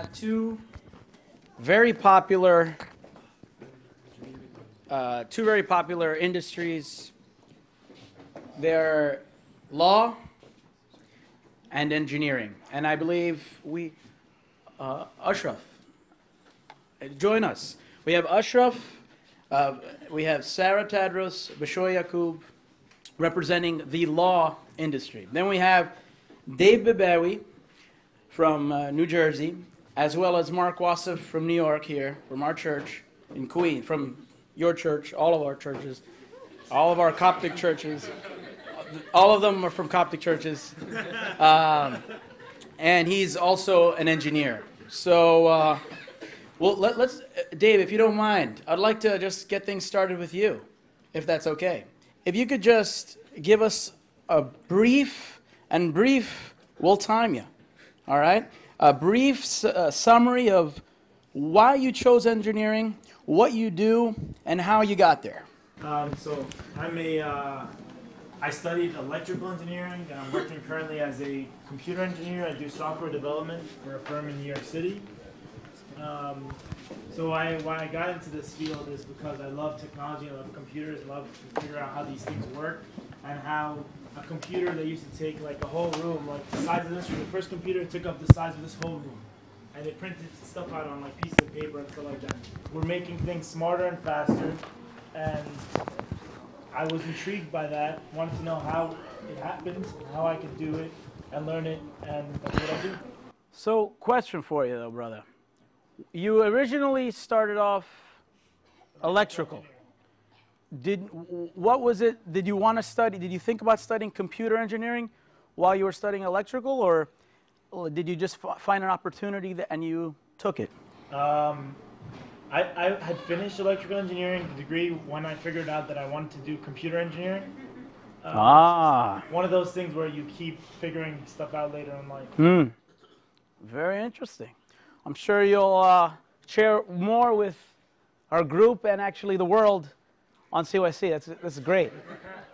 have two very popular industries. They're law and engineering. And I believe Ashraf, join us. We have Ashraf, we have Sarah Tadros, Bashoy Yaqub, representing the law industry. Then we have Dave Bebawi from New Jersey, as well as Mark Wassef from New York here, from our church in Queens, from your church, all of our churches, all of our Coptic churches. All of them are from Coptic churches. And he's also an engineer. So, well, let's, Dave, if you don't mind, I'd like to just get things started with you, if that's okay. If you could just give us a brief, we'll time you, all right? A brief summary of why you chose engineering, what you do, and how you got there. So I studied electrical engineering, and I'm working currently as a computer engineer. I do software development for a firm in New York City. So why I got into this field is because I love technology, I love computers, I love to figure out how these things work, and how a computer that used to take like a whole room, like the size of this room, the first computer took up the size of this whole room. And they printed stuff out on like pieces of paper and stuff like that. We're making things smarter and faster, and I was intrigued by that, wanted to know how it happens, how I could do it, and learn it, and that's what I do. So, question for you though, brother. You originally started off electrical. What was it, did you want to study, did you think about studying computer engineering while you were studying electrical, or did you just find an opportunity and you took it? I had finished electrical engineering degree when I figured out that I wanted to do computer engineering. One of those things where you keep figuring stuff out later in life. Very interesting. I'm sure you'll share more with our group and actually the world on CYC. That's great.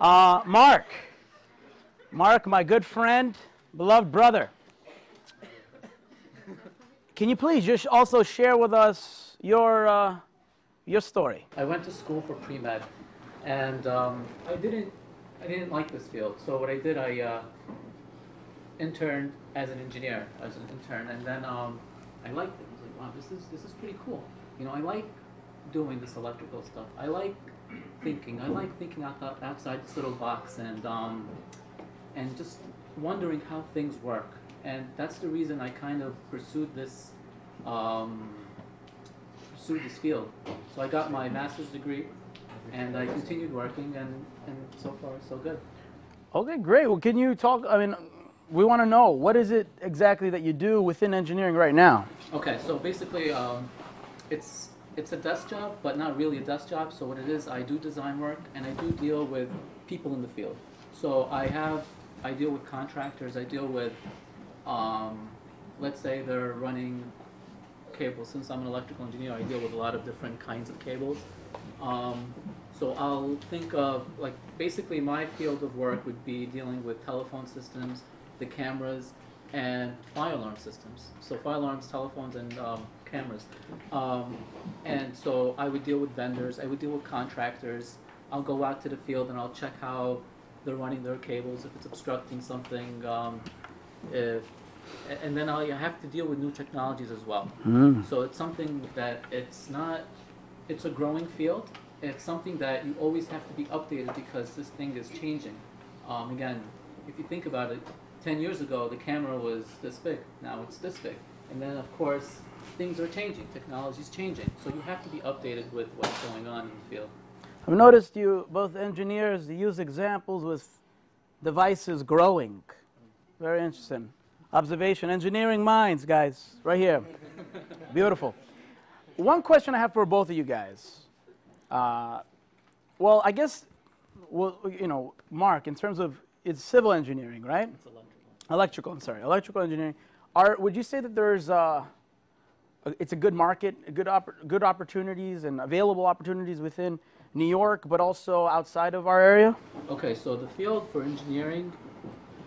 Mark, my good friend, beloved brother. Can you please just also share with us your story? I went to school for pre-med, and I didn't like this field. So what I did, I interned as an engineer, and then I liked it. I was like, wow, this is pretty cool. You know, I like doing this electrical stuff. I like thinking outside this little box, and just wondering how things work. And that's the reason I kind of pursued this field. So I got my master's degree, and I continued working, and so far so good. Okay, great. Well, can you talk? I mean, we want to know, what is it exactly that you do within engineering right now? Okay, so basically, it's a desk job, but not really a desk job. So what it is, I do design work, and I do deal with people in the field. So I deal with contractors. I deal with let's say they're running cables. Since I'm an electrical engineer, I deal with a lot of different kinds of cables. So I'll think of, like, basically my field of work would be dealing with telephone systems, the cameras, and fire alarm systems. So fire alarms, telephones, and cameras. And so I would deal with vendors, I would deal with contractors. I'll go out to the field and I'll check how they're running their cables, if it's obstructing something, and then I have to deal with new technologies as well. So it's something that it's a growing field. It's something that you always have to be updated because this thing is changing. Again, if you think about it, 10 years ago the camera was this big, now it's this big. And then of course things are changing, technology's changing. So you have to be updated with what's going on in the field. I've noticed you, both engineers, use examples with devices growing. Very interesting. Observation, engineering minds, guys, right here. Beautiful. One question I have for both of you guys. Well, I guess, Mark, in terms of, it's civil engineering, right? It's electrical. Electrical, I'm sorry, electrical engineering. Would you say that there's, it's a good market, good opportunities and available opportunities within New York, but also outside of our area? Okay, so the field for engineering,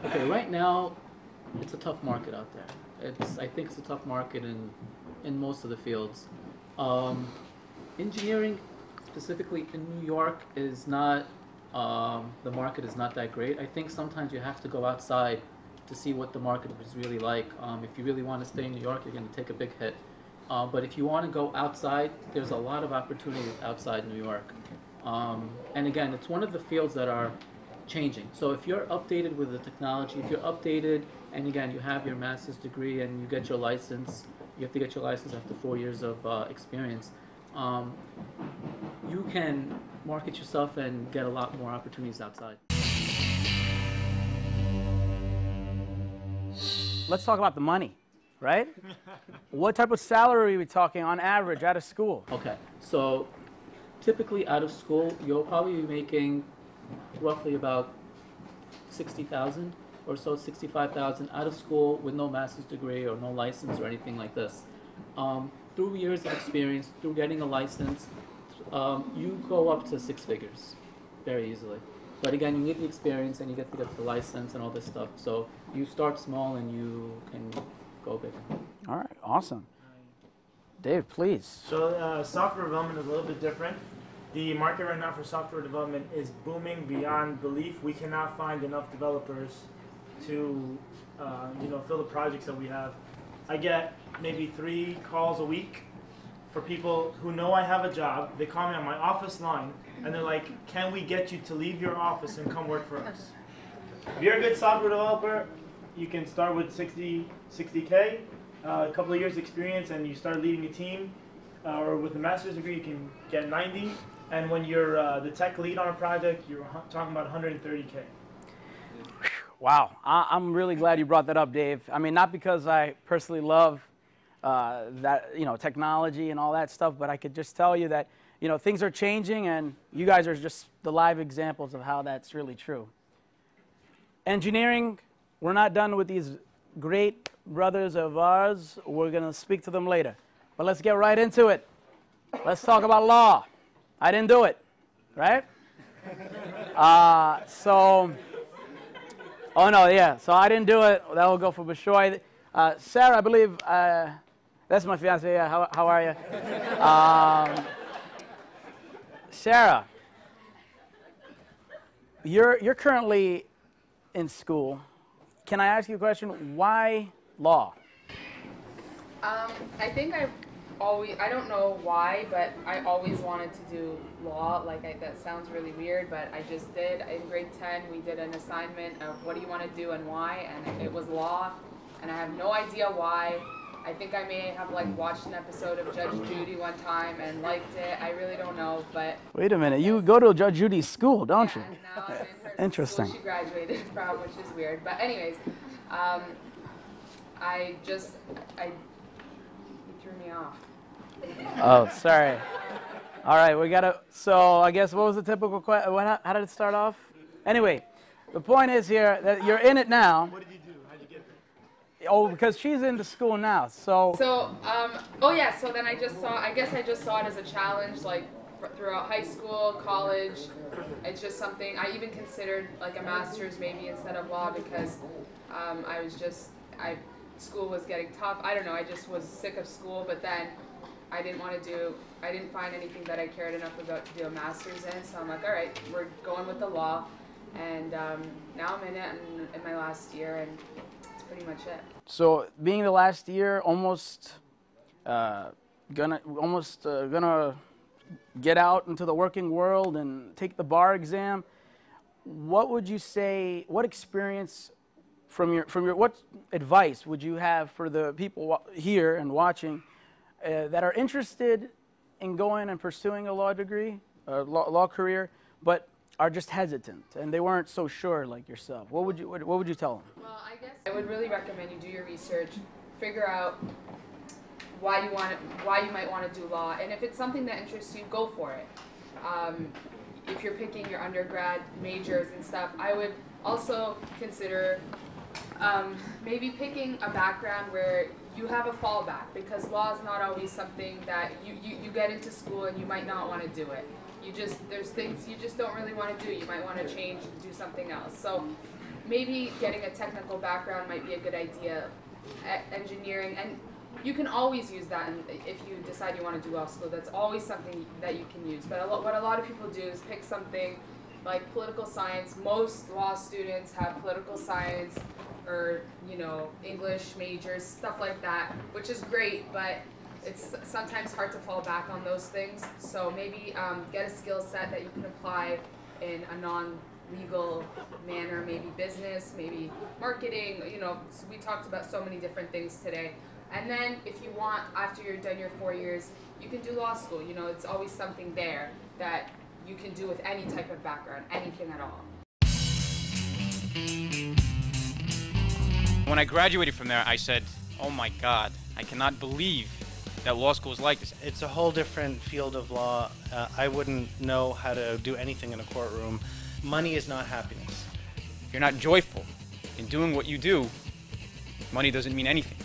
right now, it's a tough market out there. I think it's a tough market in most of the fields. Engineering, specifically in New York, is not, the market is not that great. I think sometimes you have to go outside to see what the market is really like. If you really want to stay in New York, you're going to take a big hit. But if you want to go outside, there's a lot of opportunities outside New York. And again, it's one of the fields that are changing. So if you're updated with the technology, if you're updated, and again, you have your master's degree and you get your license, you have to get your license after 4 years of experience, you can market yourself and get a lot more opportunities outside. Let's talk about the money, right? What type of salary are we talking on average out of school? Okay, so typically out of school, you'll probably be making roughly about 60,000 or so, 65,000 out of school with no master's degree or no license or anything like this. Through years of experience, through getting a license, you go up to 6 figures very easily. But again, you need the experience and you get to get the license and all this stuff. So you start small and you can go big. All right, awesome. Dave, please. So software development is a little bit different. The market right now for software development is booming beyond belief. We cannot find enough developers to fill the projects that we have. I get maybe 3 calls a week for people who know I have a job. They call me on my office line and they're like, can we get you to leave your office and come work for us? If you're a good software developer, you can start with 60K, a couple of years experience, and you start leading a team. Or with a master's degree, you can get 90. And when you're the tech lead on a project, you're talking about 130K. Wow, I'm really glad you brought that up, Dave. I mean, not because I personally love technology and all that stuff, but I could just tell you that, things are changing, and you guys are just the live examples of how that's really true. Engineering, we're not done with these great brothers of ours. We're going to speak to them later. But let's get right into it. Let's talk about law. I didn't do it, right? So I didn't do it. That will go for Bashoy. Sarah, I believe, that's my fiance. Yeah, how are you? Sarah, you're currently in school. Can I ask you a question? Why law? I think I don't know why, but I always wanted to do law. That sounds really weird, but I just did. In grade 10, we did an assignment of what do you want to do and why, and it was law, and I have no idea why. I think I may have watched an episode of Judge Judy one time and liked it. I really don't know, but... Wait a minute, you go to Judge Judy's school, don't you? No, I'm in her Interesting. school she graduated from, which is weird. But anyways, you threw me off. Oh, sorry. All right, so I guess what was the typical question? How did it start off? Anyway, the point is here that you're in it now. What did you do? How did you get there? Oh, because she's into school now, so... So then I guess I just saw it as a challenge, throughout high school, college. It's just something, I even considered a master's maybe instead of law because school was getting tough. I don't know, I just was sick of school, but then I didn't find anything that I cared enough about to do a master's in, so I'm like, all right, we're going with the law, and now I'm in it, in my last year, and that's pretty much it. So being the last year, almost gonna get out into the working world and take the bar exam, what would you say, what experience what advice would you have for the people here and watching that are interested in going and pursuing a law degree, law career, but are just hesitant and they weren't so sure like yourself? What would you tell them? Well, I guess I would really recommend you do your research, figure out why you might want to do law, and if it's something that interests you, go for it. If you're picking your undergrad majors and stuff, I would also consider maybe picking a background where you have a fallback, because law is not always something that you get into school and you might not want to do it. There's things you just don't really want to do. You might want to change and do something else. So maybe getting a technical background might be a good idea engineering, and you can always use that if you decide you want to do law school. That's always something that you can use. But what a lot of people do is pick something like political science. Most law students have political science or, you know, English majors, stuff like that, which is great, but it's sometimes hard to fall back on those things. So maybe get a skill set that you can apply in a non-legal manner, maybe business, maybe marketing, you know, so we talked about so many different things today. And then if you want, after you're done your 4 years, you can do law school. You know, it's always something there that you can do with any type of background, anything at all. When I graduated from there, I said, oh my God, I cannot believe that law school is like this. It's a whole different field of law. I wouldn't know how to do anything in a courtroom. Money is not happiness. If you're not joyful in doing what you do, money doesn't mean anything.